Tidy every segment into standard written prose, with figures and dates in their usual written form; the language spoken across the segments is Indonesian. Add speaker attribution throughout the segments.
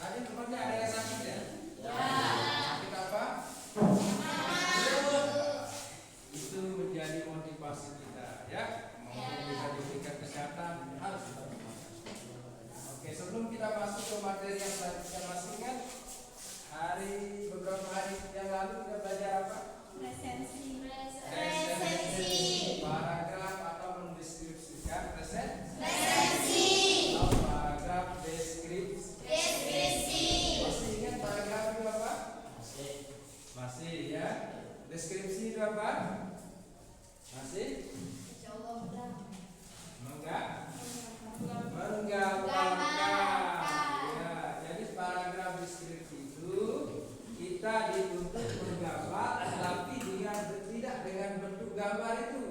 Speaker 1: Tadi temannya ada yang sakit ya?
Speaker 2: Ya.
Speaker 1: Sakit apa? Itu menjadi motivasi kita ya. Mau bisa diberikan kesehatan harus kita bermanfaat. Oke, sebelum kita masuk ke materi yang tadi kita masih ingat, beberapa hari yang lalu kita belajar apa?
Speaker 2: Presensi.
Speaker 1: Paragraf atau mendeskripsikan
Speaker 2: Presensi.
Speaker 1: atau paragraf deskripsi. Masih ingat paragraf itu apa? Masih ya. Deskripsi itu apa? Masih? Menggambarkan. Ya, jadi paragraf deskripsi itu kita dituntut menggambar, tapi tidak dengan bentuk gambar itu,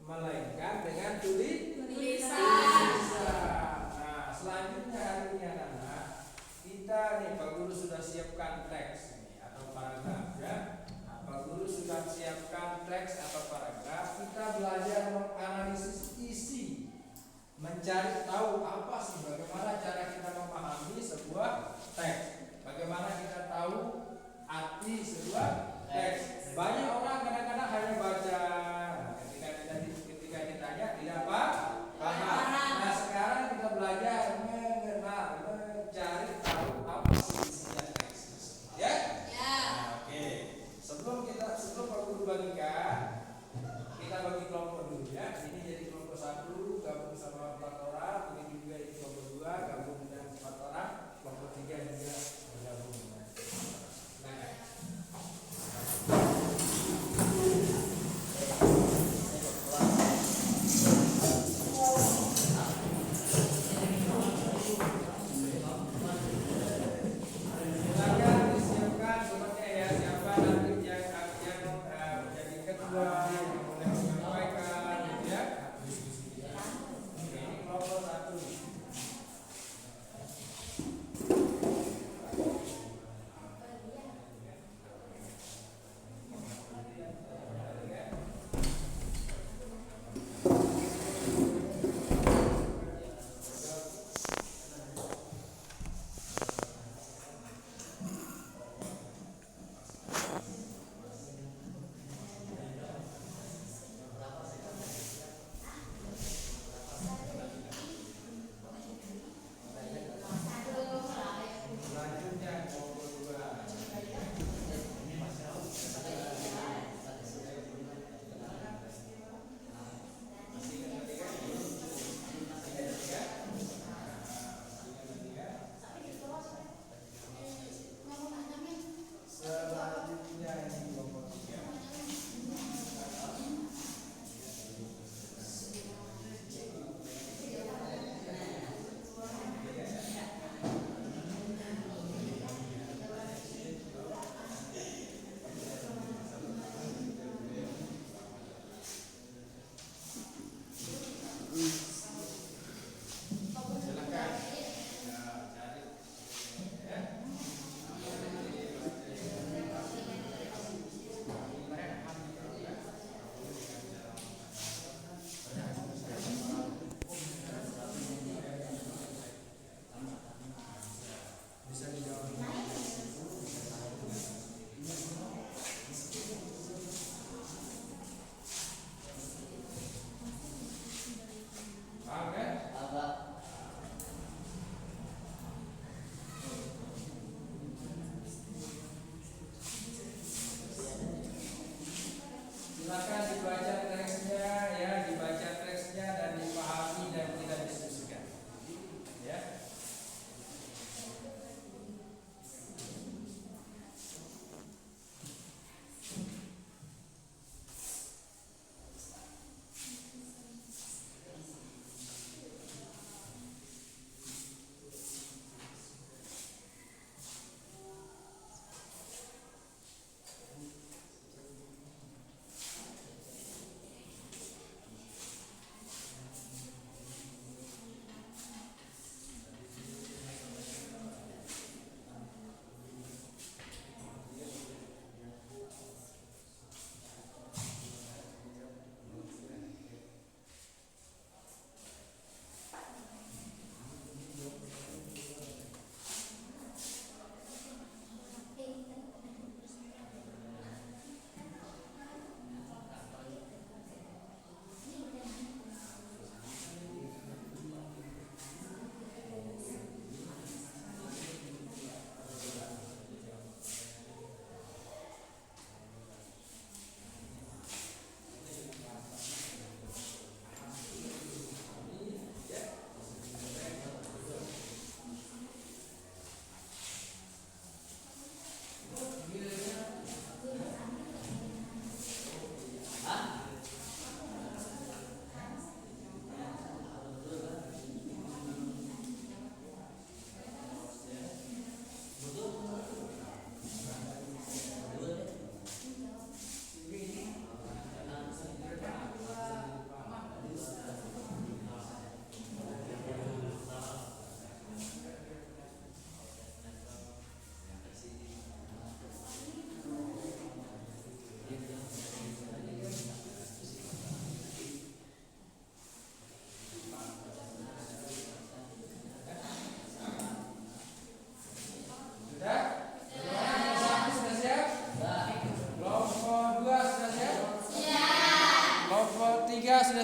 Speaker 1: melainkan dengan tulisan. Nah, selanjutnya hari ini anak-anak, kita nih Pak Guru sudah siapkan teks nih atau paragraf ya. Nah, Pak Guru sudah siapkan teks atau paragraf. Kita belajar menganalisis isi, mencari tahu apa sih, bagaimana cara kita memahami sebuah teks, bagaimana kita tahu arti sebuah teks. Banyak orang kadang-kadang hanya baca, ketika ditanya tidak paham. Nah, sekarang kita belajar mengenal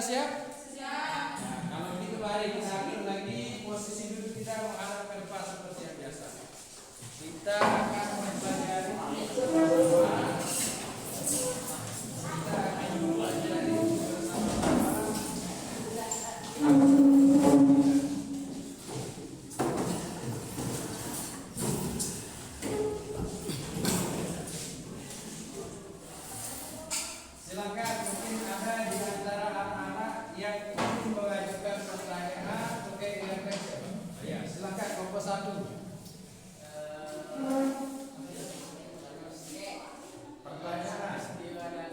Speaker 1: siap? Siap. Nah, kalau gitu mari kita atur lagi posisi duduk kita menghadap ke depan seperti yang biasa. Kita akan mempelajari bersama-sama. Kita akan mempelajari bersama-sama. Silakan, mungkin ada di antara anak-anak yang ingin mengajukan pertanyaan terkait dengan teks. Ya, silakan kelompok 1. Pertanyaan di mana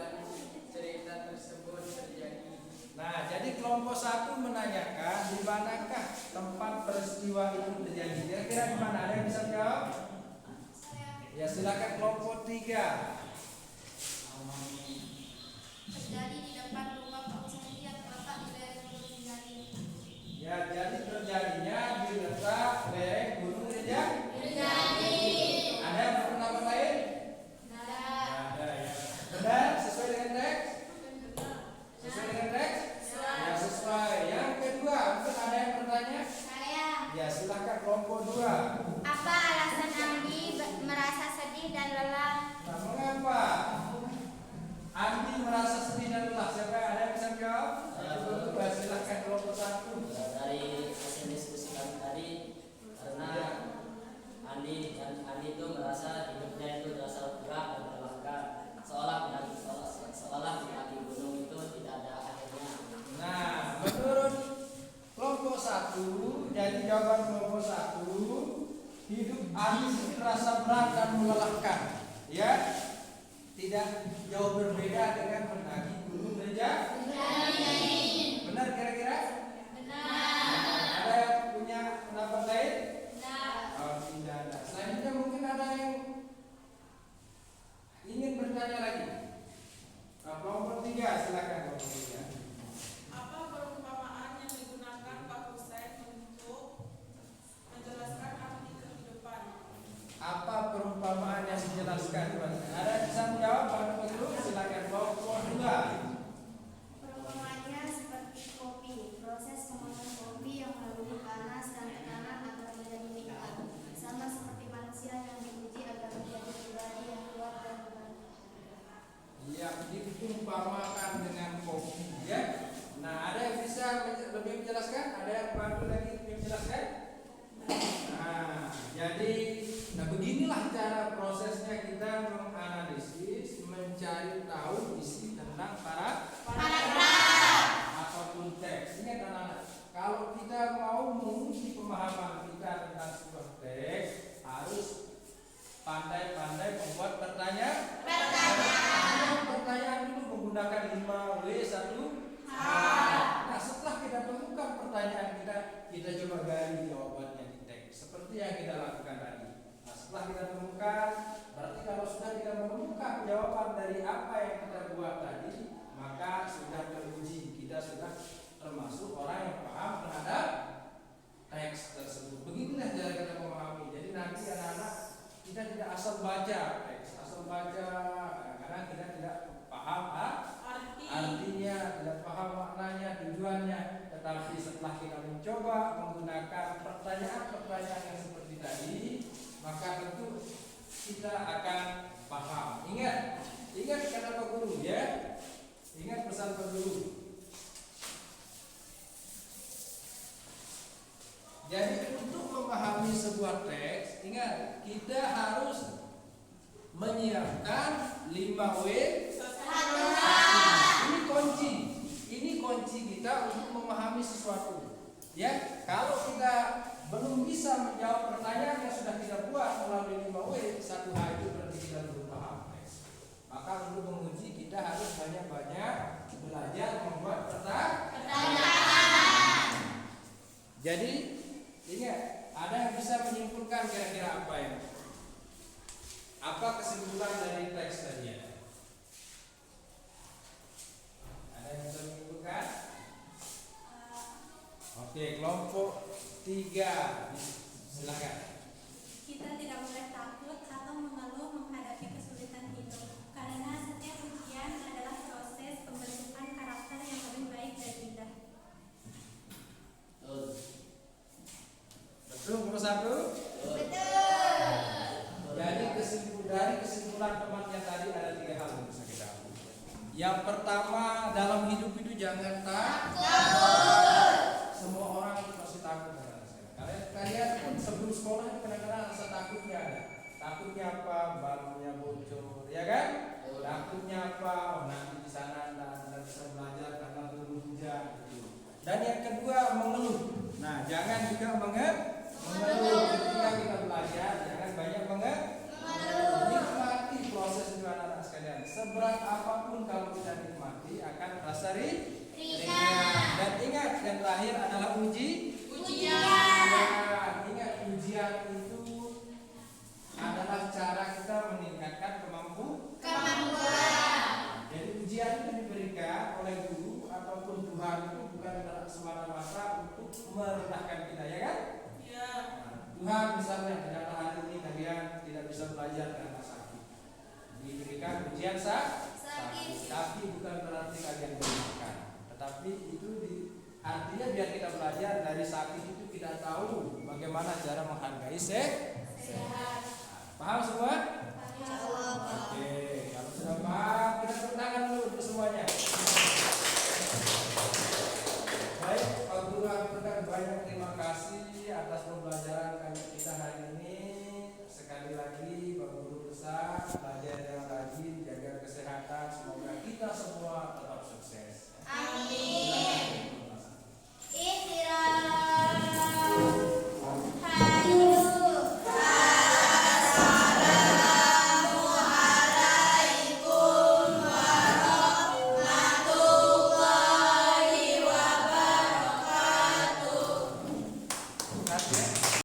Speaker 1: cerita tersebut terjadi. Nah, jadi kelompok 1 menanyakan di manakah tempat peristiwa itu terjadi. Kira-kira di mana? Ada yang bisa jawab? Ya, silakan kelompok 3.
Speaker 2: Terjadi di depan rumah Pak Usadi yang terletak di lereng Gunung Rinjani.
Speaker 1: Ya, jadi terjadinya di letak lereng Gunung Rinjani. Ada yang berpendapat lain? Ada ya. Benar sesuai dengan teks? Sesuai dengan teks? Ya, sesuai. Yang kedua, mungkin ada yang bertanya?
Speaker 2: Saya.
Speaker 1: Ya, silakan kelompok 2.
Speaker 2: Apa alasan Andi merasa sedih dan lelah?
Speaker 1: Nah, mengapa Andi merasa sedih dan lelah? Siapa yang ada yang bisa jawab? Silakan kelompok 1.
Speaker 3: Dari hasil diskusi kami tadi, karena Andi itu merasa hidupnya itu terasa berat dan melelahkan, seolah mendaki gunung itu tidak ada akhirnya.
Speaker 1: Nah, menurut kelompok 1, jadi jawaban kelompok 1, hidup Andi terasa berat dan melelahkan. Ya, tidak jauh berbeda dengan mendaki gunung Rinjani. Benar kira-kira? Ada yang punya pendapat lain? Oh, tidak ada. Selanjutnya mungkin ada yang ingin bertanya lagi. Kelompok 3, silakan kelompok 3.
Speaker 4: Apa perumpamaan yang digunakan Pak Husain untuk menjelaskan arti kehidupan?
Speaker 1: Apa perumpamaan yang dijelaskan? Ada yang bisa menjawab? Pada dulu silakan kelompok 2.
Speaker 2: Perumpamannya seperti kopi, proses pembuatan kopi yang melalui panas dan tekanan agar menjadi nikmat. Sama seperti manusia yang diuji agar menjadi pribadi yang kuat dan berani.
Speaker 1: Yang diumpamakan dengan kopi, ya. Nah, ada yang bisa lebih menjelaskan? Ada yang bantu lagi lebih menjelaskan? Nah, jadi, beginilah cara prosesnya kita menganalisis, mencari tahu isi tentang paragraf ataupun teks. Ingat anak-anak, kalau kita mau menguji pemahaman kita tentang sebuah teks, harus pandai-pandai membuat pertanyaan dulu menggunakan 5W1H. Nah, setelah kita temukan pertanyaan kita coba gali jawabannya di teks seperti yang kita lakukan tadi. Nah, setelah kita temukan, berarti kalau sudah kita menemukan jawaban dari apa yang kita buat tadi, maka sudah teruji, kita sudah termasuk orang yang paham terhadap teks tersebut. Beginilah cara kita memahami. Jadi nanti anak-anak, kita tidak asal baca teks, asal baca, kadang-kadang kita tidak paham artinya, tidak paham maknanya, tujuannya. Tetapi setelah kita mencoba menggunakan pertanyaan-pertanyaan yang seperti tadi, maka tentu kita akan paham. Ingat kata Pak Guru, ya. Ingat pesan Pak Guru. Jadi untuk memahami sebuah teks, ingat kita harus menyiapkan 5W1H. Ini kunci kita untuk memahami sesuatu. Ya, kalau kita belum bisa menjawab pertanyaan yang sudah kita buat melalui 5W1H itu berarti kita belum paham teks. Maka untuk menguji kita harus banyak-banyak belajar membuat pertanyaan. Jadi ingat, ada yang bisa menyimpulkan kira-kira apa ya? Apa kesimpulan dari teks tadi ya? Ada yang bisa menyimpulkan? Oke, kelompok 3, silakan.
Speaker 5: Kita tidak boleh takut atau mengeluh menghadapi kesulitan hidup, karena setiap ujian adalah proses pembentukan karakter yang lebih baik dari
Speaker 1: Yang pertama, dalam hidup itu jangan takut. Semua orang itu pasti takut dengan saya. Kalian pun sebelum sekolah itu kadang-kadang rasa takutnya ada. Takutnya apa? Balonnya bocor, ya kan? Takutnya apa? Oh, nanti di sana tidak bisa belajar karena turun hujan. Gitu. Dan yang kedua, mengeluh. Nah, jangan juga mengeluh ketika kita belajar. Jangan banyak mengeluh. Nikmati proses itu anak-anak sekalian. Seberat apapun kalau kita nikmati akan terasa ringan. Dan ingat, yang terakhir adalah ujian. Nah, ingat, ujian itu adalah cara kita meningkatkan kemampuan. Jadi ujian yang diberikan oleh guru ataupun Tuhan itu bukan semata-mata untuk merendahkan kita, ya kan?
Speaker 4: Ya.
Speaker 1: Nah, Tuhan misalnya ternyata hari ini kalian tidak bisa belajar karena sakit, diberikan ujian sakit, tapi bukan berarti kalian dimakan, tetapi itu artinya biar kita belajar dari sakit itu kita tahu bagaimana cara menghargai sehat. Paham semua? Oke, kalau sudah paham kita tepuk tangan dulu untuk semuanya. Baik, Pak Guru Abdullah, banyak terima kasih atas pembelajaran kita hari ini. Sekali lagi Pak Guru pesan belajar yang rajin, jaga kesehatan, semoga kita semua tetap sukses.